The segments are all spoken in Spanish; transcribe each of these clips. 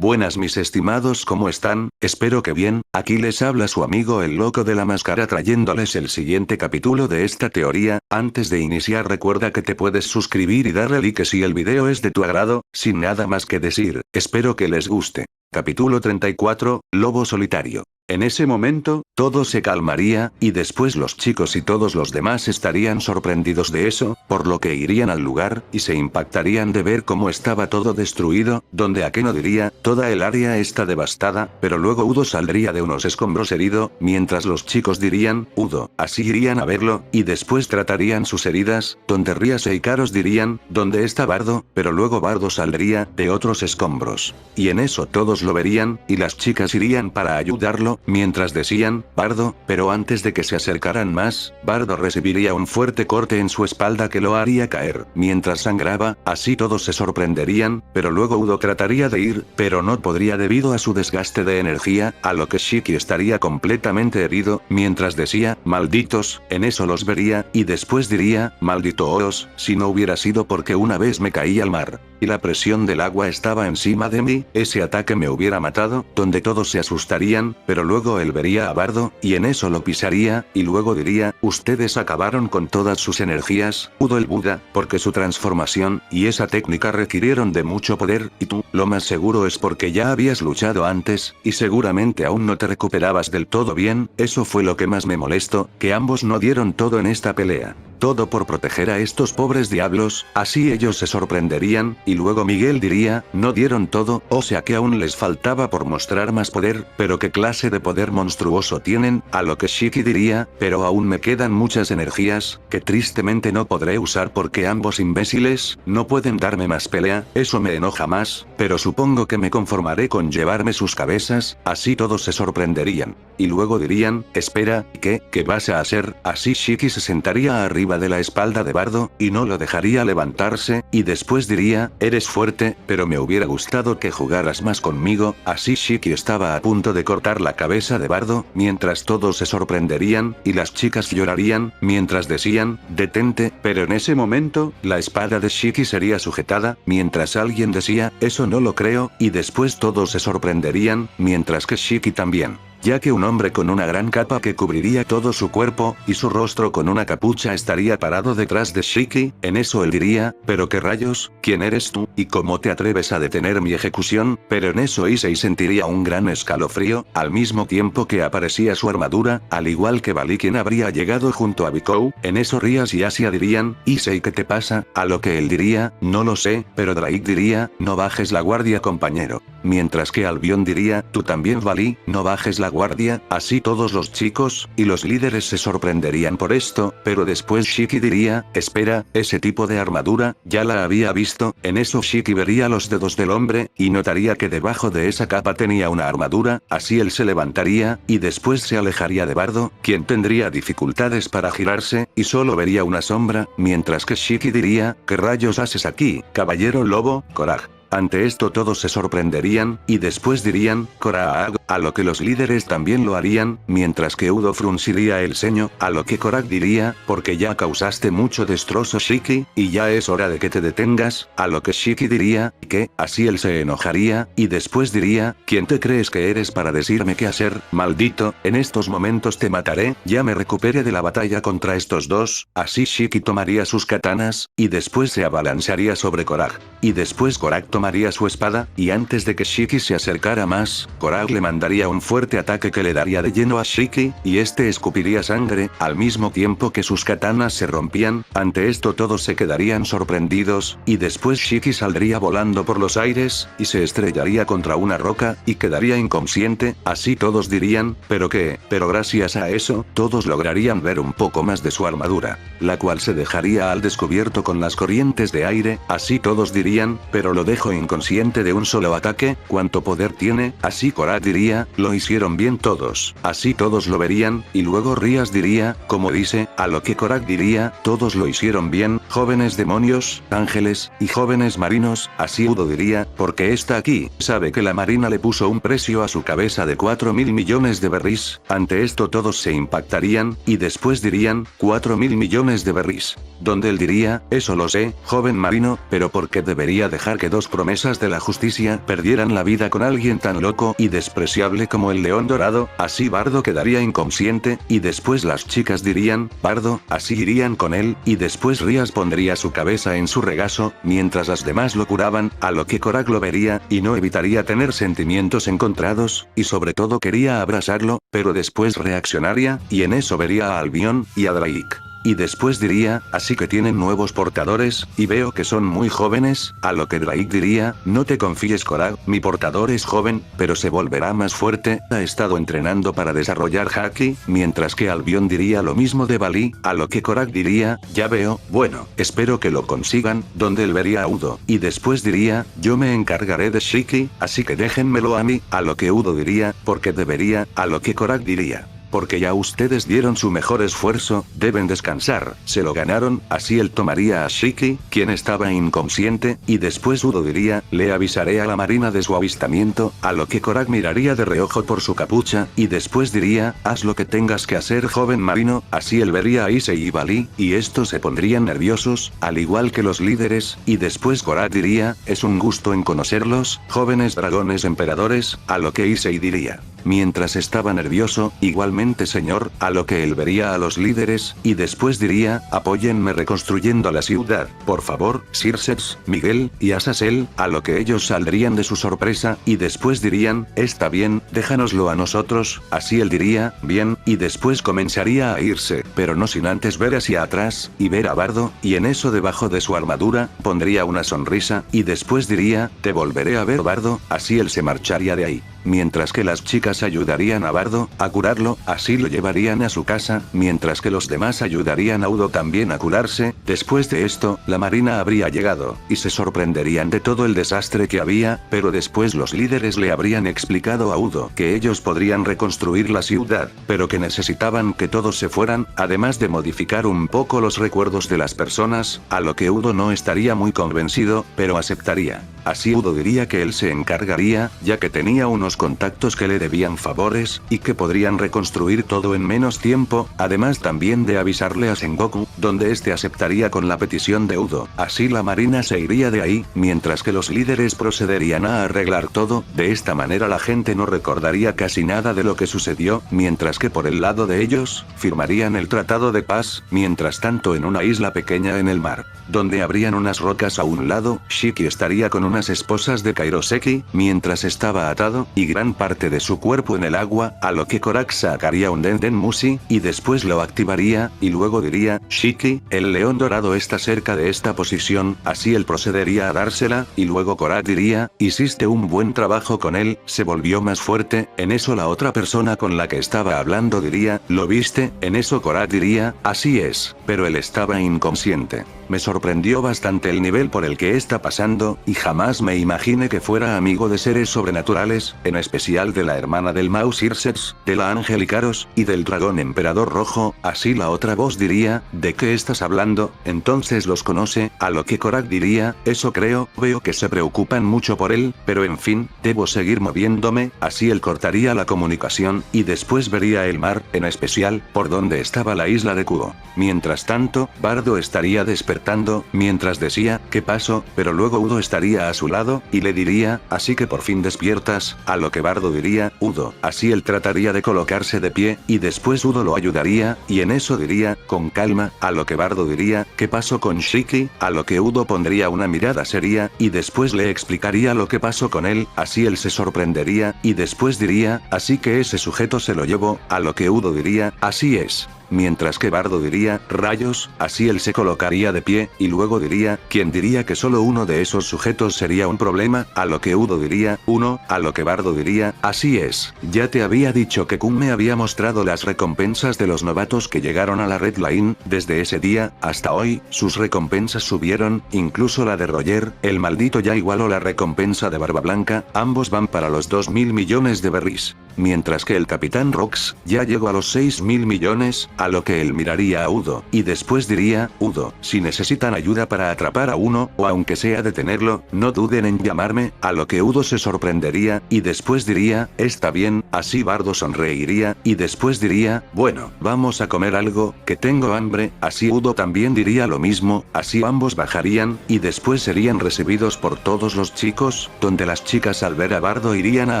Buenas mis estimados, ¿cómo están? Espero que bien. Aquí les habla su amigo el loco de la máscara trayéndoles el siguiente capítulo de esta teoría. Antes de iniciar recuerda que te puedes suscribir y darle like si el video es de tu agrado. Sin nada más que decir, espero que les guste. Capítulo 34, Lobo Solitario. En ese momento, todo se calmaría, y después los chicos y todos los demás estarían sorprendidos de eso, por lo que irían al lugar, y se impactarían de ver cómo estaba todo destruido, donde Akeno diría, toda el área está devastada, pero luego Udo saldría de unos escombros herido, mientras los chicos dirían, Udo, así irían a verlo, y después tratarían sus heridas, donde Riase y Karos dirían, ¿dónde está Bardo? Pero luego Bardo saldría de otros escombros. Y en eso todos lo verían, y las chicas irían para ayudarlo, mientras decían, Bardo, pero antes de que se acercaran más, Bardo recibiría un fuerte corte en su espalda que lo haría caer, mientras sangraba, así todos se sorprenderían, pero luego Udo trataría de ir, pero no podría debido a su desgaste de energía, a lo que Shiki estaría completamente herido, mientras decía, malditos, en eso los vería, y después diría, malditos, si no hubiera sido porque una vez me caí al mar, y la presión del agua estaba encima de mí, ese ataque me hubiera matado, donde todos se asustarían, pero luego él vería a Bardo, y en eso lo pisaría, y luego diría, ustedes acabaron con todas sus energías, Udo el Buda, porque su transformación, y esa técnica requirieron de mucho poder, y tú, lo más seguro es porque ya habías luchado antes, y seguramente aún no te recuperabas del todo bien, eso fue lo que más me molestó, que ambos no dieron todo en esta pelea. Todo por proteger a estos pobres diablos, así ellos se sorprenderían, y luego Miguel diría, no dieron todo, o sea que aún les faltaba por mostrar más poder, pero qué clase de poder monstruoso tienen, a lo que Shiki diría, pero aún me quedan muchas energías, que tristemente no podré usar porque ambos imbéciles, no pueden darme más pelea, eso me enoja más, pero supongo que me conformaré con llevarme sus cabezas, así todos se sorprenderían. Y luego dirían, espera, ¿qué vas a hacer? Así Shiki se sentaría arriba de la espalda de Bardo, y no lo dejaría levantarse, y después diría, eres fuerte, pero me hubiera gustado que jugaras más conmigo, así Shiki estaba a punto de cortar la cabeza de Bardo, mientras todos se sorprenderían, y las chicas llorarían, mientras decían, detente, pero en ese momento, la espada de Shiki sería sujetada, mientras alguien decía, eso no lo creo, y después todos se sorprenderían, mientras que Shiki también. Ya que un hombre con una gran capa que cubriría todo su cuerpo, y su rostro con una capucha estaría parado detrás de Shiki, en eso él diría, pero qué rayos, ¿quién eres tú? ¿Y cómo te atreves a detener mi ejecución? Pero en eso Issei sentiría un gran escalofrío, al mismo tiempo que aparecía su armadura, al igual que Bali quien habría llegado junto a Bikou, en eso Rias y Asia dirían, Issei ¿qué te pasa? A lo que él diría, no lo sé, pero Drake diría, no bajes la guardia compañero. Mientras que Albion diría, tú también Bali, no bajes la guardia, así todos los chicos, y los líderes se sorprenderían por esto, pero después Shiki diría, espera, ese tipo de armadura, ya la había visto, en eso Shiki vería los dedos del hombre, y notaría que debajo de esa capa tenía una armadura, así él se levantaría, y después se alejaría de Bardo, quien tendría dificultades para girarse, y solo vería una sombra, mientras que Shiki diría, ¿qué rayos haces aquí, caballero lobo? Korag. Ante esto todos se sorprenderían, y después dirían, Korag, a lo que los líderes también lo harían, mientras que Udo frunciría el ceño, a lo que Korag diría, porque ya causaste mucho destrozo Shiki, y ya es hora de que te detengas, a lo que Shiki diría, que, así él se enojaría, y después diría, ¿quién te crees que eres para decirme qué hacer, maldito? En estos momentos te mataré, ya me recuperé de la batalla contra estos dos, así Shiki tomaría sus katanas, y después se abalanzaría sobre Korag, y después Korag tomaría su espada, y antes de que Shiki se acercara más, Korag le mandaría un fuerte ataque que le daría de lleno a Shiki, y este escupiría sangre, al mismo tiempo que sus katanas se rompían, ante esto todos se quedarían sorprendidos, y después Shiki saldría volando por los aires, y se estrellaría contra una roca, y quedaría inconsciente, así todos dirían, ¿pero qué? Pero gracias a eso, todos lograrían ver un poco más de su armadura, la cual se dejaría al descubierto con las corrientes de aire, así todos dirían, pero lo dejo inconsciente de un solo ataque, ¿cuánto poder tiene? Así Korag diría, diría, lo hicieron bien todos, así todos lo verían, y luego Rías diría, como dice, a lo que Korak diría, todos lo hicieron bien, jóvenes demonios, ángeles, y jóvenes marinos, así Udo diría, porque está aquí, sabe que la marina le puso un precio a su cabeza de 4.000 millones de berries, ante esto todos se impactarían, y después dirían, 4.000 millones de berries. Donde él diría, eso lo sé, joven marino, pero ¿por qué debería dejar que dos promesas de la justicia perdieran la vida con alguien tan loco y despreciable como el león dorado? Así Bardo quedaría inconsciente, y después las chicas dirían, Bardo, así irían con él, y después Rías pondría su cabeza en su regazo, mientras las demás lo curaban, a lo que Korak lo vería, y no evitaría tener sentimientos encontrados, y sobre todo quería abrazarlo, pero después reaccionaría, y en eso vería a Albion, y a Drake. Y después diría, así que tienen nuevos portadores, y veo que son muy jóvenes, a lo que Drake diría, no te confíes Korak, mi portador es joven, pero se volverá más fuerte, ha estado entrenando para desarrollar Haki, mientras que Albion diría lo mismo de Bali, a lo que Korak diría, ya veo, bueno, espero que lo consigan, donde él vería a Udo, y después diría, yo me encargaré de Shiki, así que déjenmelo a mí, a lo que Udo diría, porque debería, a lo que Korak diría. Porque ya ustedes dieron su mejor esfuerzo, deben descansar, se lo ganaron, así él tomaría a Shiki, quien estaba inconsciente, y después Udo diría, le avisaré a la marina de su avistamiento, a lo que Korak miraría de reojo por su capucha, y después diría, haz lo que tengas que hacer joven marino, así él vería a Issei y Bali, y estos se pondrían nerviosos, al igual que los líderes, y después Korak diría, es un gusto en conocerlos, jóvenes dragones emperadores, a lo que Issei diría. Mientras estaba nervioso, igualmente señor, a lo que él vería a los líderes, y después diría, apóyenme reconstruyendo la ciudad, por favor, Circex, Miguel, y Azazel, a lo que ellos saldrían de su sorpresa, y después dirían, está bien, déjanoslo a nosotros, así él diría, bien, y después comenzaría a irse, pero no sin antes ver hacia atrás, y ver a Bardo, y en eso debajo de su armadura, pondría una sonrisa, y después diría, te volveré a ver Bardo, así él se marcharía de ahí. Mientras que las chicas ayudarían a Bardo a curarlo, así lo llevarían a su casa, mientras que los demás ayudarían a Udo también a curarse. Después de esto, la marina habría llegado, y se sorprenderían de todo el desastre que había, pero después los líderes le habrían explicado a Udo que ellos podrían reconstruir la ciudad, pero que necesitaban que todos se fueran, además de modificar un poco los recuerdos de las personas, a lo que Udo no estaría muy convencido, pero aceptaría. Así Udo diría que él se encargaría, ya que tenía unos contactos que le debían favores, y que podrían reconstruir todo en menos tiempo, además también de avisarle a Sengoku, donde este aceptaría con la petición de Udo. Así la marina se iría de ahí, mientras que los líderes procederían a arreglar todo, de esta manera la gente no recordaría casi nada de lo que sucedió, mientras que por el lado de ellos, firmarían el tratado de paz, mientras tanto en una isla pequeña en el mar, donde habrían unas rocas a un lado, Shiki estaría con unas esposas de Kairoseki, mientras estaba atado, y gran parte de su cuerpo en el agua, a lo que Korak sacaría un Denden Mushi, y después lo activaría, y luego diría, Shiki, el león dorado está cerca de esta posición, así él procedería a dársela, y luego Korak diría, hiciste un buen trabajo con él, se volvió más fuerte, en eso la otra persona con la que estaba hablando diría, ¿lo viste? En eso Korak diría, así es, pero él estaba inconsciente. Me sorprendió bastante el nivel por el que está pasando, y jamás me imaginé que fuera amigo de seres sobrenaturales, en especial de la hermana del Mau Circex, de la Ángel Icaros, y del dragón emperador rojo, así la otra voz diría, ¿de qué estás hablando? Entonces los conoce, a lo que Korak diría, eso creo, veo que se preocupan mucho por él, pero en fin, debo seguir moviéndome, así él cortaría la comunicación, y después vería el mar, en especial, por donde estaba la isla de Kubo. Mientras tanto, Bardo estaría despertando, mientras decía, ¿qué pasó? Pero luego Udo estaría a su lado, y le diría, así que por fin despiertas, a lo que Bardo diría, Udo, así él trataría de colocarse de pie, y después Udo lo ayudaría, y en eso diría, con calma, a lo que Bardo diría, ¿qué pasó con Shiki? A lo que Udo pondría una mirada seria, y después le explicaría lo que pasó con él, así él se sorprendería, y después diría, así que ese sujeto se lo llevó, a lo que Udo diría, así es. mientras que Bardo diría, rayos, así él se colocaría de pie, y luego diría, ¿quién diría que solo uno de esos sujetos sería un problema? A lo que Udo diría, uno, a lo que Bardo diría, así es, ya te había dicho que Kun me había mostrado las recompensas de los novatos que llegaron a la Red Line, desde ese día, hasta hoy, sus recompensas subieron, incluso la de Roger, el maldito ya igualó la recompensa de Barba Blanca, ambos van para los 2.000 millones de berries. Mientras que el Capitán Rox, ya llegó a los 6.000 millones, a lo que él miraría a Udo, y después diría, Udo, si necesitan ayuda para atrapar a uno, o aunque sea detenerlo, no duden en llamarme, a lo que Udo se sorprendería, y después diría, está bien, así Bardo sonreiría, y después diría, bueno, vamos a comer algo, que tengo hambre, así Udo también diría lo mismo, así ambos bajarían, y después serían recibidos por todos los chicos, donde las chicas al ver a Bardo irían a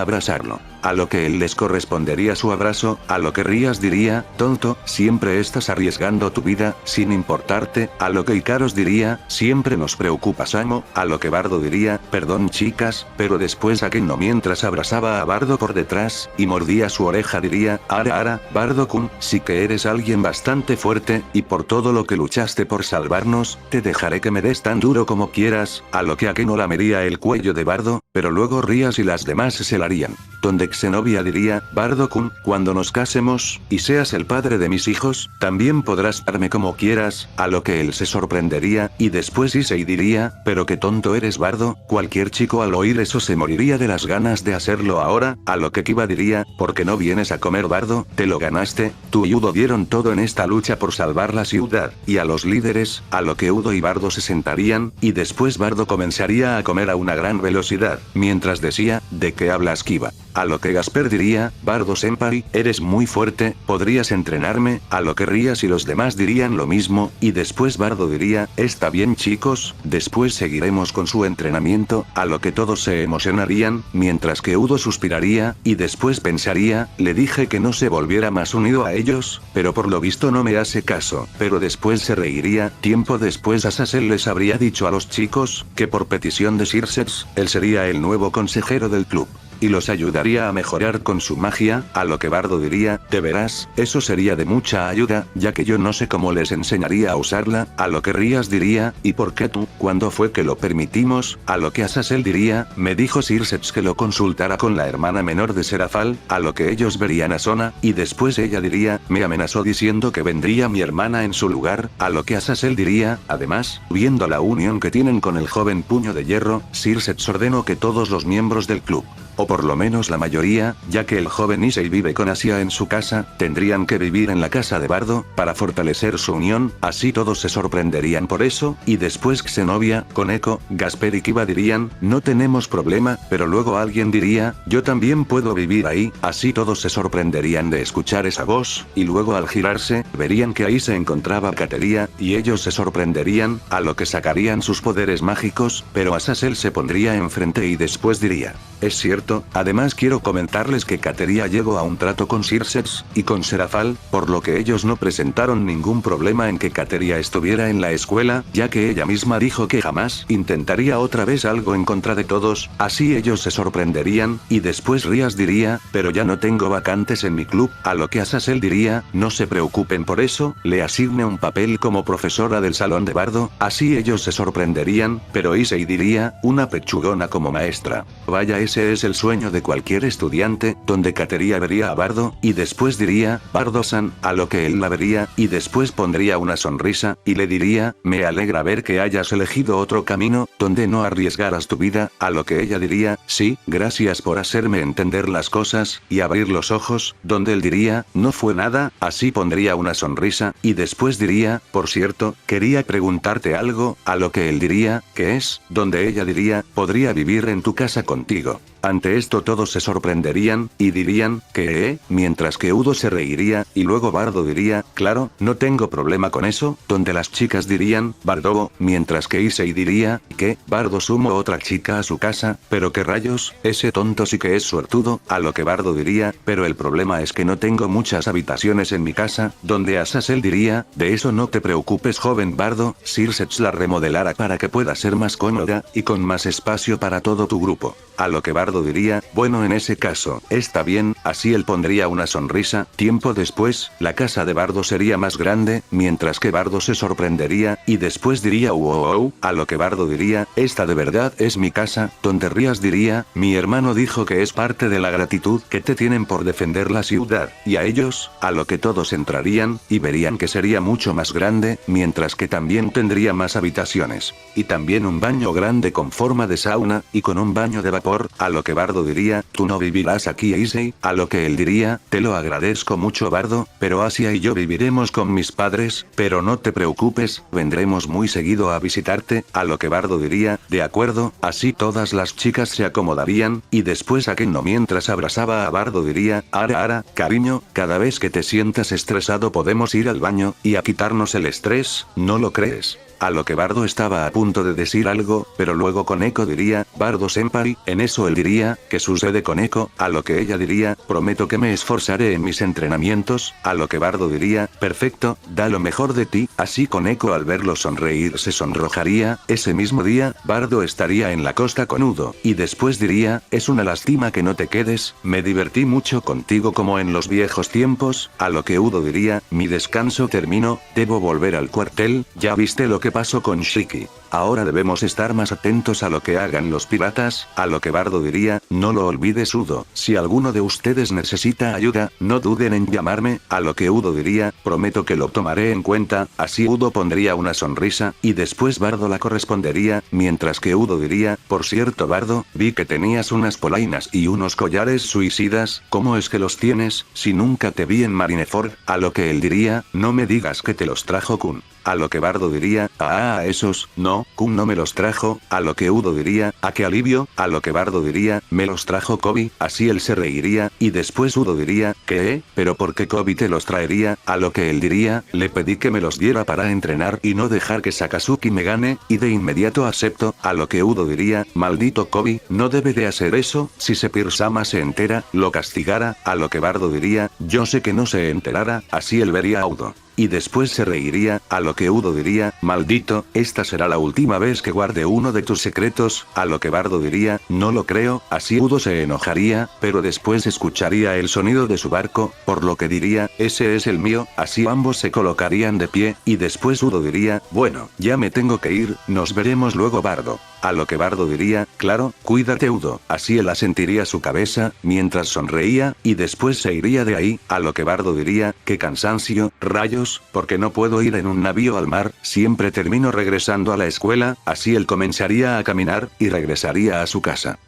abrazarlo. A lo que él les correspondería su abrazo, a lo que Rías diría, tonto, siempre estás arriesgando tu vida, sin importarte, a lo que Ikaros diría, siempre nos preocupa Samo, a lo que Bardo diría, perdón chicas, pero después Akeno mientras abrazaba a Bardo por detrás, y mordía su oreja diría, ara, Bardo-kun, sí que eres alguien bastante fuerte, y por todo lo que luchaste por salvarnos, te dejaré que me des tan duro como quieras, a lo que Akeno lamería el cuello de Bardo, pero luego Rías y las demás se la harían. Donde Xenovia diría, Bardo-kun, cuando nos casemos, y seas el padre de mis hijos, también podrás darme como quieras, a lo que él se sorprendería, y después Issei diría, pero qué tonto eres Bardo, cualquier chico al oír eso se moriría de las ganas de hacerlo ahora, a lo que Kiba diría, ¿por qué no vienes a comer Bardo? Te lo ganaste, tú y Udo dieron todo en esta lucha por salvar la ciudad, y a los líderes, a lo que Udo y Bardo se sentarían, y después Bardo comenzaría a comer a una gran velocidad, mientras decía, ¿de qué hablas Kiba? A lo que Gasper diría, Bardo-senpai, eres muy fuerte, ¿podrías entrenarme? A lo que Rías y los demás dirían lo mismo, y después Bardo diría, está bien chicos, después seguiremos con su entrenamiento, a lo que todos se emocionarían, mientras que Udo suspiraría, y después pensaría, le dije que no se volviera más unido a ellos, pero por lo visto no me hace caso, pero después se reiría, tiempo después Azazel les habría dicho a los chicos, que por petición de Circex, él sería el nuevo consejero del club. Y los ayudaría a mejorar con su magia, a lo que Bardo diría, ¿de veras? Eso sería de mucha ayuda, ya que yo no sé cómo les enseñaría a usarla, a lo que Rías diría, ¿y por qué tú? ¿Cuándo fue que lo permitimos? A lo que Azazel diría, me dijo Circex que lo consultara con la hermana menor de Serafal, a lo que ellos verían a Sona, y después ella diría, me amenazó diciendo que vendría mi hermana en su lugar, a lo que Azazel diría, además, viendo la unión que tienen con el joven Puño de Hierro, Circex ordenó que todos los miembros del club, o por lo menos la mayoría, ya que el joven Issei vive con Asia en su casa, tendrían que vivir en la casa de Bardo, para fortalecer su unión, así todos se sorprenderían por eso, y después Xenovia, Koneko, Gasper y Kiba dirían, no tenemos problema, pero luego alguien diría, yo también puedo vivir ahí, así todos se sorprenderían de escuchar esa voz, y luego al girarse, verían que ahí se encontraba Kateria, y ellos se sorprenderían, a lo que sacarían sus poderes mágicos, pero Azazel se pondría enfrente y después diría, es cierto, además quiero comentarles que Kateria llegó a un trato con Circex, y con Serafal, por lo que ellos no presentaron ningún problema en que Kateria estuviera en la escuela, ya que ella misma dijo que jamás intentaría otra vez algo en contra de todos, así ellos se sorprenderían, y después Rías diría, pero ya no tengo vacantes en mi club, a lo que Azazel diría, no se preocupen por eso, le asigne un papel como profesora del salón de Bardo, así ellos se sorprenderían, pero Issei diría, una pechugona como maestra. Vaya, ese es el sueño de cualquier estudiante, donde Kateria vería a Bardo, y después diría, Bardo-san, a lo que él la vería, y después pondría una sonrisa, y le diría, me alegra ver que hayas elegido otro camino, donde no arriesgaras tu vida, a lo que ella diría, sí, gracias por hacerme entender las cosas, y abrir los ojos, donde él diría, no fue nada, así pondría una sonrisa, y después diría, por cierto, quería preguntarte algo, a lo que él diría, ¿qué es? Donde ella diría, podría vivir en tu casa contigo. Ante esto todos se sorprenderían, y dirían, ¿qué? Mientras que Udo se reiría, y luego Bardo diría, claro, no tengo problema con eso, donde las chicas dirían, Bardo, mientras que Issei diría, ¿qué? Bardo sumó otra chica a su casa, pero qué rayos, ese tonto sí que es suertudo, a lo que Bardo diría, pero el problema es que no tengo muchas habitaciones en mi casa, donde Azazel diría, de eso no te preocupes joven Bardo, Circex la remodelará para que pueda ser más cómoda, y con más espacio para todo tu grupo. A lo que Bardo diría, bueno en ese caso, está bien, así él pondría una sonrisa. Tiempo después, la casa de Bardo sería más grande, mientras que Bardo se sorprendería, y después diría wow, a lo que Bardo diría, esta de verdad es mi casa. Tonterías diría, mi hermano dijo que es parte de la gratitud que te tienen por defender la ciudad, y a ellos, a lo que todos entrarían, y verían que sería mucho más grande, mientras que también tendría más habitaciones. Y también un baño grande con forma de sauna, y con un baño de vapor, a lo que Bardo diría, tú no vivirás aquí Issei, a lo que él diría, te lo agradezco mucho Bardo, pero Asia y yo viviremos con mis padres, pero no te preocupes, vendremos muy seguido a visitarte, a lo que Bardo diría, de acuerdo, así todas las chicas se acomodarían, y después Akeno mientras abrazaba a Bardo diría, Ara, cariño, cada vez que te sientas estresado podemos ir al baño, y a quitarnos el estrés, ¿no lo crees? A lo que Bardo estaba a punto de decir algo, pero luego Koneko diría, Bardo senpai, en eso él diría, ¿qué sucede Koneko? A lo que ella diría, prometo que me esforzaré en mis entrenamientos, a lo que Bardo diría, perfecto, da lo mejor de ti, así Koneko al verlo sonreír se sonrojaría. Ese mismo día, Bardo estaría en la costa con Udo, y después diría, es una lástima que no te quedes, me divertí mucho contigo como en los viejos tiempos, a lo que Udo diría, mi descanso terminó, debo volver al cuartel, ya viste lo que pasó con Shiki. Ahora debemos estar más atentos a lo que hagan los piratas, a lo que Bardo diría, no lo olvides Udo, si alguno de ustedes necesita ayuda, no duden en llamarme, a lo que Udo diría, prometo que lo tomaré en cuenta, así Udo pondría una sonrisa, y después Bardo la correspondería, mientras que Udo diría, por cierto Bardo, vi que tenías unas polainas y unos collares suicidas, ¿cómo es que los tienes, si nunca te vi en Marineford? A lo que él diría, no me digas que te los trajo Kun. A lo que Bardo diría, esos, no, Kun no me los trajo, a lo que Udo diría, ¿a qué alivio? A lo que Bardo diría, me los trajo Kobe, así él se reiría, y después Udo diría, ¿qué? ¿Pero por qué Kobe te los traería? A lo que él diría, le pedí que me los diera para entrenar y no dejar que Sakazuki me gane, y de inmediato acepto, a lo que Udo diría, maldito Kobe, no debe de hacer eso, si Sephiroth-sama se entera, lo castigará, a lo que Bardo diría, yo sé que no se enterara, así él vería a Udo. Y después se reiría, a lo que Udo diría, maldito, esta será la última vez que guarde uno de tus secretos, a lo que Bardo diría, no lo creo, así Udo se enojaría, pero después escucharía el sonido de su barco, por lo que diría, ese es el mío, así ambos se colocarían de pie, y después Udo diría, bueno, ya me tengo que ir, nos veremos luego Bardo. A lo que Bardo diría, claro, cuídate Udo, así él asentiría su cabeza, mientras sonreía, y después se iría de ahí, a lo que Bardo diría, qué cansancio, rayos, porque no puedo ir en un navío al mar, siempre termino regresando a la escuela, así él comenzaría a caminar, y regresaría a su casa.